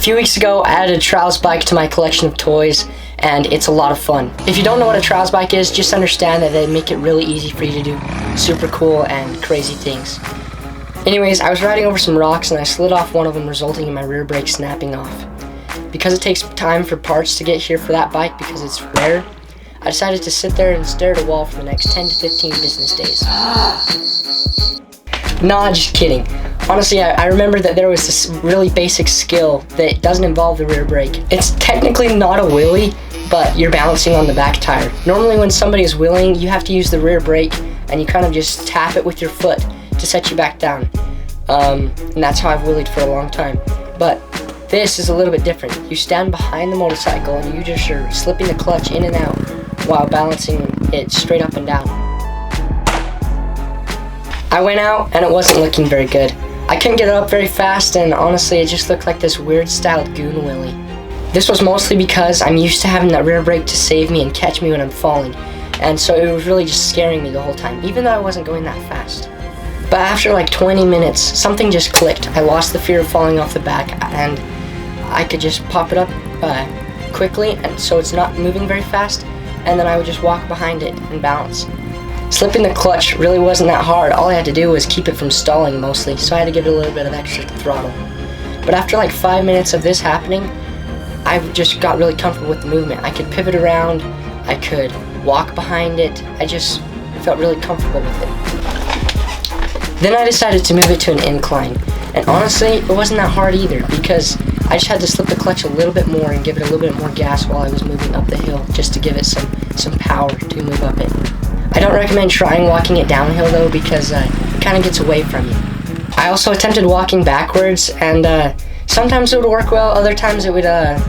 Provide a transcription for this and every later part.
few weeks ago, I added a trials bike to my collection of toys, and it's a lot of fun. If you don't know what a trials bike is, just understand that they make it really easy for you to do super cool and crazy things. Anyways, I was riding over some rocks and I slid off one of them, resulting in my rear brake snapping off. Because it takes time for parts to get here for that bike because it's rare, I decided to sit there and stare at a wall for the next 10 to 15 business days. Nah, just kidding. Honestly, I remember that there was this really basic skill that doesn't involve the rear brake. It's technically not a wheelie, but you're balancing on the back tire. Normally when somebody is wheeling, you have to use the rear brake and you kind of just tap it with your foot to set you back down. And that's how I've wheelied for a long time. But this is a little bit different. You stand behind the motorcycle and you just are slipping the clutch in and out while balancing it straight up and down. I went out and it wasn't looking very good. I couldn't get it up very fast, and honestly it just looked like this weird styled goon wheelie. This was mostly because I'm used to having that rear brake to save me and catch me when I'm falling, and so it was really just scaring me the whole time, even though I wasn't going that fast. But after like 20 minutes, something just clicked. I lost the fear of falling off the back, and I could just pop it up quickly, and so it's not moving very fast, and then I would just walk behind it and balance. Slipping the clutch really wasn't that hard. All I had to do was keep it from stalling mostly, so I had to give it a little bit of extra throttle. But after like 5 minutes of this happening, I just got really comfortable with the movement. I could pivot around, I could walk behind it, I just felt really comfortable with it. Then I decided to move it to an incline, and honestly, it wasn't that hard either, because I just had to slip the clutch a little bit more and give it a little bit more gas while I was moving up the hill, just to give it some power to move up it. I don't recommend trying walking it downhill though, because it kind of gets away from you. I also attempted walking backwards, and sometimes it would work well, other times it would, yeah,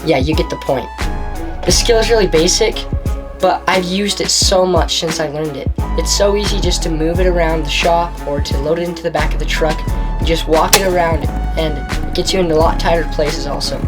you get the point. The skill is really basic, but I've used it so much since I learned it. It's so easy just to move it around the shop or to load it into the back of the truck and just walk it around, and it gets you into a lot tighter places also.